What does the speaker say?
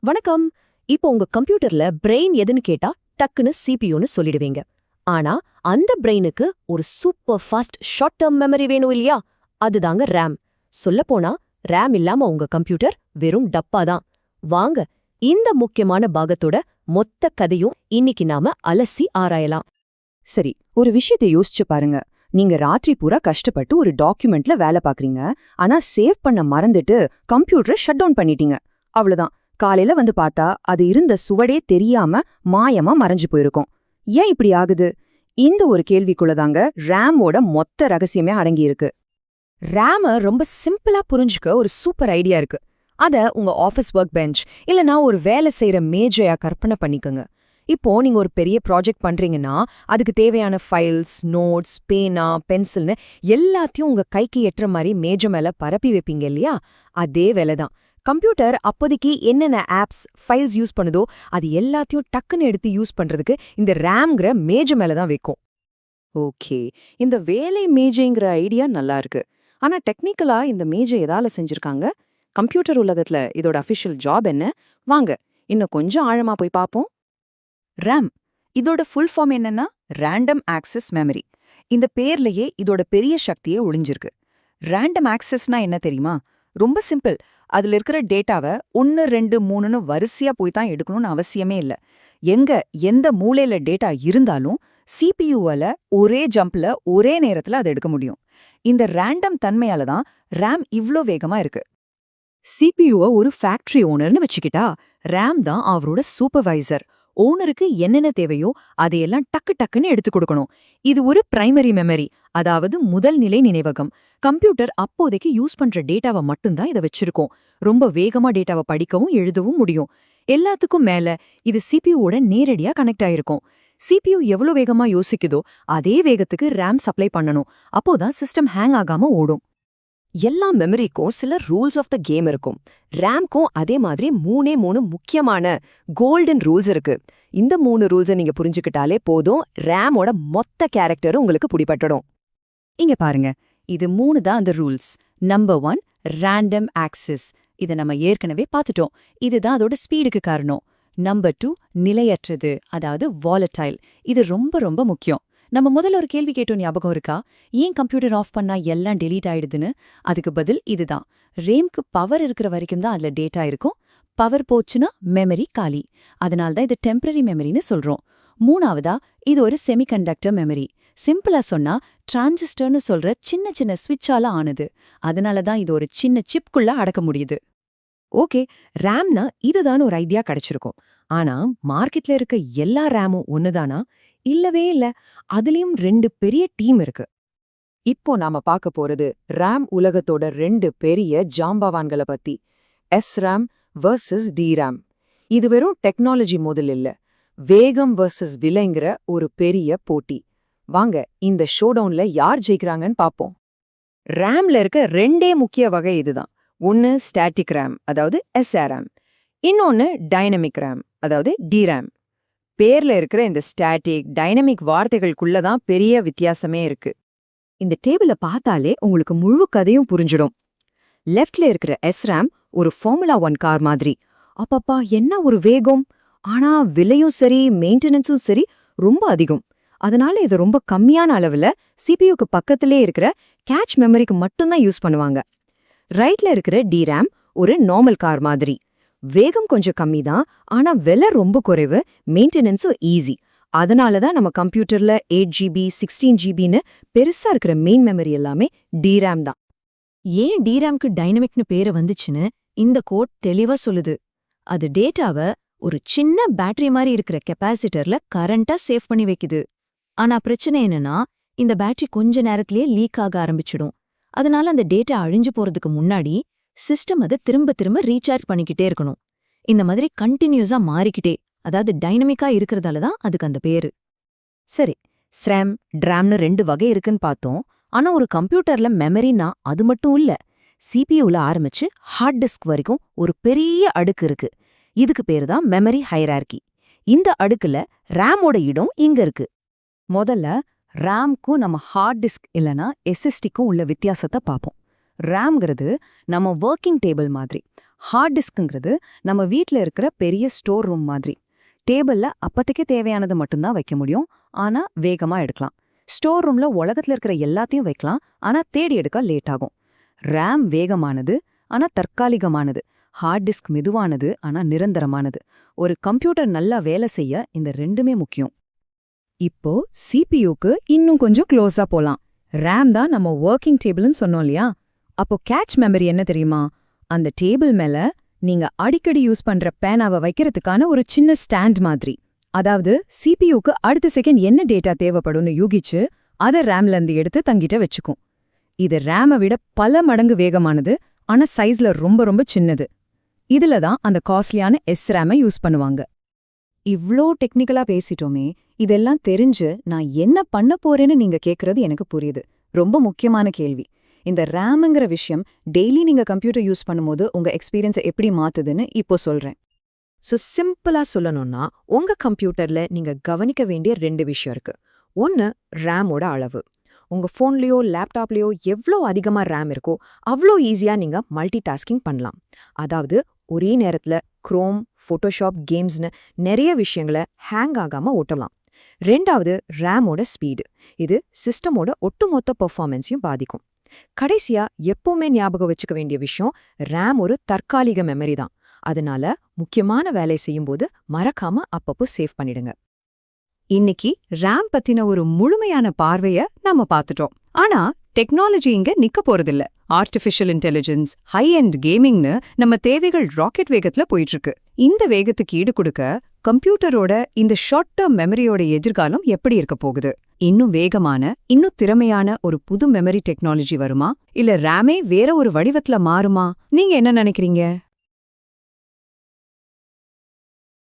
வணக்கம். இப்போ உங்க கம்ப்யூட்டர்ல பிரெயின் எதுன்னு கேட்டா டக்குன்னு சிபியூன்னு சொல்லிடுவீங்க. ஆனா அந்த பிரெயினுக்கு ஒரு super fast short term memory வேணும் இல்லையா? அதுதாங்க ரேம். சொல்லப்போனா ரேம் இல்லாம உங்க கம்ப்யூட்டர் வெறும் டப்பா தான். வாங்க, இந்த முக்கியமான பாகத்தோட மொத்த கதையும் இன்னைக்கு நாம அலசி ஆராயலாம். சரி, ஒரு விஷயத்தை யோசிச்சு பாருங்க. நீங்க ராத்திரி பூரா கஷ்டப்பட்டு ஒரு டாக்குமெண்ட்ல வேலை பாக்குறீங்க. ஆனா சேவ் பண்ண மறந்துட்டு கம்ப்யூட்டரை ஷட் டவுன் பண்ணிட்டீங்க. அவ்வளவுதான். காலையில வந்து பார்த்தா அது இருந்த சுவடே தெரியாம மாயமா மறைஞ்சு போயிருக்கும். ஏன் இப்படி ஆகுது? இந்த ஒரு கேள்விக்குள்ளதாங்க ரேமோட மொத்த ரகசியமே அடங்கியிருக்கு. ரேம ரொம்ப சிம்பிளா புரிஞ்சுக்க ஒரு சூப்பர் ஐடியா இருக்கு. அத உங்க ஆஃபீஸ் ஒர்க் பெஞ்ச் இல்லனா ஒரு வேலை செய்யற மேஜையா கற்பனை பண்ணிக்கோங்க. இப்போ நீங்க ஒரு பெரிய ப்ராஜெக்ட் பண்றீங்கன்னா அதுக்கு தேவையான ஃபைல்ஸ், நோட்ஸ், பேனா, பென்சில்னு எல்லாத்தையும் உங்க கைக்கு எட்டுற மாதிரி மேஜை மேல பரப்பி வைப்பீங்க இல்லையா? அதே வேலை தான். கம்ப்யூட்டர் அப்போதைக்கு என்னென்ன ஆப்ஸ், ஃபைல்ஸ் யூஸ் பண்ணுதோ அது எல்லாத்தையும் டக்குன்னு எடுத்து யூஸ் பண்றதுக்கு இந்த ரேம்ங்கிற மேஜை மேல தான் வைக்கும். ஓகே, இந்த வேலை மேஜைங்கிற ஐடியா நல்லா இருக்கு. ஆனா டெக்னிக்கலா இந்த மேஜை எதால செஞ்சிருக்காங்க? கம்ப்யூட்டர் உலகத்துல இதோட அஃபிஷியல் ஜாப் என்ன? வாங்க இன்னும் கொஞ்சம் ஆழமா போய் பாப்போம். RAM இதோட ஃபுல் ஃபார்ம் என்னன்னா ரேண்டம் ஆக்சஸ் மெமரி. இந்த பேர்லயே இதோட பெரிய சக்தியே ஒளிஞ்சிருக்கு. ரேண்டம் ஆக்சஸ்னா என்ன தெரியுமா? ரொம்ப சிம்பிள். அதுல இருக்கிற டேட்டாவை 1 2 3ன்னு வரிசையா போய் தான் எடுக்கணும்னு அவசியமே இல்ல. எந்த மூலையில டேட்டா இருந்தாலும் சிபியூவால ஒரே ஜம்ப்ல ஒரே நேரத்துல அதை எடுக்க முடியும். இந்த ரேண்டம் தன்மையால தான் RAM இவ்ளோ வேகமா இருக்கு. சிபியூவை ஒரு ஃபேக்டரி ஓனர்னு வச்சுக்கிட்டா ரேம் தான் அவரோட சூப்பர்வைசர். ஓனருக்கு என்னென்ன தேவையோ அதையெல்லாம் டக்கு டக்குன்னு எடுத்து கொடுக்கணும். இது ஒரு பிரைமரி மெமரி, அதாவது முதல் நிலை நினைவகம். கம்ப்யூட்டர் அப்போதைக்கு யூஸ் பண்ற டேட்டாவை மட்டும்தான் இதை வச்சிருக்கோம். ரொம்ப வேகமா டேட்டாவை படிக்கவும் எழுதவும் முடியும். எல்லாத்துக்கும் மேல இது சிபியூவோட நேரடியா கனெக்ட் ஆயிருக்கும். சிபியூ எவ்வளவு வேகமா யோசிக்குதோ அதே வேகத்துக்கு ரேம் சப்ளை பண்ணணும். அப்போதான் சிஸ்டம் ஹேங் ஆகாம ஓடும். எல்லா மெமரிக்கும் சில ரூல்ஸ் ஆஃப் த கேம் இருக்கும். ரேம்க்கும் அதே மாதிரி 3 முக்கியமான கோல்டன் ரூல்ஸ் இருக்கு. இந்த 3 ரூல்ஸை நீங்க புரிஞ்சுக்கிட்டாலே போதும், ரேமோட மொத்த கேரக்டரும் உங்களுக்கு பிடிபட்டுடும். இங்க பாருங்க, இது 3 தான் அந்த ரூல்ஸ். Number 1 random access. இதை நம்ம ஏற்கனவே பார்த்துட்டோம். இதுதான் அதோட ஸ்பீடுக்கு காரணம். நம்பர் 2 நிலையற்றது, அதாவது வாலடைல். இது ரொம்ப ரொம்ப முக்கியம். நம்ம முதல்ல ஒரு கேள்வி கேட்டோம், ஞாபகம் இருக்கா? ஏன் கம்ப்யூட்டர் ஆஃப் பண்ணா எல்லாம் டெலீட் ஆயிடுதுன்னு? அதுக்கு பதில் இதுதான். ரேம்க்கு பவர் இருக்கிற வரைக்கும் தான் அதுல டேட்டா இருக்கும். பவர் போச்சுன்னா மெமரி காலி. அதனால தான் இது டெம்பரரி மெமரின்னு சொல்றோம். மூணாவதா, இது ஒரு செமிகண்டக்டர் மெமரி. சிம்பிளா சொன்னா டிரான்சிஸ்டர்னு சொல்ற சின்ன சின்ன ஸ்விட்சால ஆனது. அதனால தான் இது ஒரு சின்ன சிப்குள்ள அடக்க முடியுது. ஓகே, ரேம்னா இதுதான் ஒரு ஐடியா கிடைச்சிருக்கும். ஆனா மார்க்கெட்ல இருக்க எல்லா ரேமும் ஒண்ணுதானா? இல்லவே இல்ல. அதுலயும் 2 பெரிய டீம் இருக்கு. இப்போ நாம பார்க்க போறது ரேம் உலகத்தோட 2 பெரிய ஜாம்பவான்களை பத்தி. SRAM vs DRAM. இது வெறும் டெக்னாலஜி மோதல் இல்ல, வேகம் வர்சஸ் விலைங்கிற ஒரு பெரிய போட்டி. வாங்க இந்த ஷோடவுன்ல யார் ஜெயிக்கிறாங்கன்னு பாப்போம். ரேம்ல இருக்க 2 முக்கிய வகை இதுதான். ஒன்னு ஸ்டாட்டிக் ரேம், அதாவது SRAM. இன்னொன்னு டைனமிக் ரேம், அதாவது DRAM. பேர்ல இருக்கிற இந்த ஸ்டாட்டிக், டைனமிக் வார்த்தைகளுக்குள்ளதான் பெரிய வித்தியாசமே இருக்கு. இந்த டேபிள பார்த்தாலே உங்களுக்கு முழு கதையும் புரிஞ்சிடும். லெஃப்ட்ல இருக்கிற SRAM ஒரு ஃபார்முலா 1 கார் மாதிரி. அப்பப்பா என்ன ஒரு வேகம்! ஆனா விலையும் சரி, மெயின்டெனன்ஸும் சரி ரொம்ப அதிகம். அதனால இதை ரொம்ப கம்மியான அளவுல சிபியூக்கு பக்கத்திலே இருக்கிற கேட்ச் மெமரிக்கு மட்டும்தான் யூஸ் பண்ணுவாங்க. ரைட்ல இருக்கிற DRAM ஒரு நார்மல் கார் மாதிரி. வேகம் கொஞ்சம் கம்மி தான், ஆனா விலை ரொம்ப குறைவு, மெயின்டெனன்ஸும் ஈஸி. அதனால தான் நம்ம கம்ப்யூட்டர்ல 8GB 16GBன்னு பெருசா இருக்கிற மெயின் மெமரி எல்லாமே DRAM தான். ஏன் டிராம்க்கு டைனமிக்னு பேரு வந்துச்சுன்னு இந்த கோட் தெளிவா சொல்லுது. அது டேட்டாவை ஒரு சின்ன பேட்டரி மாதிரி இருக்கிற கெப்பாசிட்டர்ல கரண்டா சேவ் பண்ணி வைக்குது. ஆனா பிரச்சனை என்னன்னா, இந்த பேட்டரி கொஞ்ச நேரத்திலேயே லீக் ஆக ஆரம்பிச்சிடும். அதனால அந்த டேட்டா அழிஞ்சு போறதுக்கு முன்னாடி சிஸ்டம் அதை திரும்ப திரும்ப ரீசார்ஜ் பண்ணிக்கிட்டே இருக்கணும். இந்த மாதிரி கண்டினியூஸா மாறிக்கிட்டே, அதாவது டைனமிக்கா இருக்கிறதால தான் அதுக்கு அந்த பேரு. சரி, SRAM, DRAMனு 2 வகை இருக்குன்னு பார்த்தோம். ஆனா ஒரு கம்ப்யூட்டர்ல மெமரினா அது மட்டும் இல்ல. சிபியூல ஆரம்பிச்சு ஹார்ட் டிஸ்க் வரைக்கும் ஒரு பெரிய அடுக்கு இருக்கு. இதுக்கு பேரு தான் மெமரி ஹைரார்கி. இந்த அடுக்குல ரேமோட இடம் இங்க இருக்கு. முதல்ல ரேம்க்கும் நம்ம ஹார்ட் டிஸ்க் இல்லனா SSDக்கும் உள்ள வித்தியாசத்தை பார்ப்போம். ரேம்ங்கிறது நம்ம ஒர்க்கிங் டேபிள் மாதிரி. ஹார்ட் டிஸ்க்குங்கிறது நம்ம வீட்ல இருக்கிற பெரிய ஸ்டோர் ரூம் மாதிரி. டேபிள்ல அப்போதைக்கு தேவையானது மட்டும்தான் வைக்க முடியும், ஆனா வேகமா எடுக்கலாம். ஸ்டோர் ரூம்ல உலகத்துல இருக்கிற எல்லாத்தையும் வைக்கலாம், ஆனா தேடி எடுக்க லேட் ஆகும். ரேம் வேகமானது, ஆனா தற்காலிகமானது. ஹார்ட் டிஸ்க் மெதுவானது, ஆனா நிரந்தரமானது. ஒரு கம்ப்யூட்டர் நல்லா வேலை செய்ய இந்த ரெண்டுமே முக்கியம். இப்போ சிபியூக்கு இன்னும் கொஞ்சம் க்ளோஸா போலாம். ரேம் தான் நம்ம ஒர்க்கிங் டேபிள்னு சொன்னோம் இல்லையா? அப்போ கேட்ச் மெமரி என்ன தெரியுமா? அந்த டேபிள் மேல நீங்க அடிக்கடி யூஸ் பண்ற பேனாவை வைக்கிறதுக்கான ஒரு சின்ன ஸ்டாண்ட் மாதிரி. அதாவது சிபியூக்கு அடுத்த செகண்ட் என்ன டேட்டா தேவைப்படும்னு யூகிச்சு அதை ரேம்ல இருந்து எடுத்து தங்கிட்ட வச்சுக்கும். இது ரேமை விட பல மடங்கு வேகமானது, ஆனா சைஸ்ல ரொம்ப ரொம்ப சின்னது. இதுல தான் அந்த காஸ்ட்லியான SRAM-ஐ யூஸ் பண்ணுவாங்க. இவ்ளோ டெக்னிக்கலா பேசிட்டோமே, இதெல்லாம் தெரிஞ்சு நான் என்ன பண்ண போறேன்னு நீங்க கேக்குறது எனக்கு புரியுது. ரொம்ப முக்கியமான கேள்வி. இந்த ரேம்ங்கிற விஷயம் டெய்லி நீங்க கம்ப்யூட்டர் யூஸ் பண்ணும்போது உங்க எக்ஸ்பீரியன்ஸை எப்படி மாத்துதுன்னு இப்போ சொல்றேன். சிம்பிளா சொல்லணும்னா, உங்க கம்ப்யூட்டர்ல நீங்க கவனிக்க வேண்டிய 2 விஷயம் இருக்கு. ஒன்னு, ரேமோட அளவு. உங்க ஃபோன்லயோ லேப்டாப்லயோ எவ்ளோ அதிகமா ரேம் இருக்கோ அவ்ளோ ஈஸியா நீங்க மல்டி டாஸ்கிங் பண்ணலாம். அதாவது ஒரே நேரத்துல குரோம், ஃபோட்டோஷாப், கேம்ஸ்னு நிறைய விஷயங்களை ஹேங் ஆகாம ஓட்டலாம். 2வது, ரேமோட ஸ்பீடு. இது சிஸ்டமோட ஒட்டுமொத்த பெர்ஃபார்மன்ஸையும் பாதிக்கும். கடைசியா எப்பவுமே ஞாபகம் வச்சுக்க வேண்டிய விஷயம், ரேம் ஒரு தற்காலிக மெமரி தான். அதனால முக்கியமான வேலை செய்யும்போது மறக்காம அப்பப்போ சேவ் பண்ணிடுங்க. இன்னைக்கு ரேம் பத்தின ஒரு முழுமையான பார்வைய நாம பார்த்துட்டோம். ஆனா டெக்னாலஜி இங்க நிக்க போறதில்ல. ஆர்டிஃபிஷியல் இன்டெலிஜென்ஸ், ஹை எண்ட் கேமிங்னு நம்ம தேவைகள் ராக்கெட் வேகத்துல போயிட்டு இருக்கு. இந்த வேகத்துக்கு ஈடு கொடுக்க கம்ப்யூட்டரோட இந்த ஷார்ட் டேர்ம் மெமரியோட எதிர்காலம் எப்படி இருக்க போகுது? இன்னும் வேகமான, இன்னும் திறமையான ஒரு புது மெமரி டெக்னாலஜி வருமா? இல்ல ரேமே வேற ஒரு வடிவத்துல மாறுமா? நீங்க என்ன நினைக்கிறீங்க?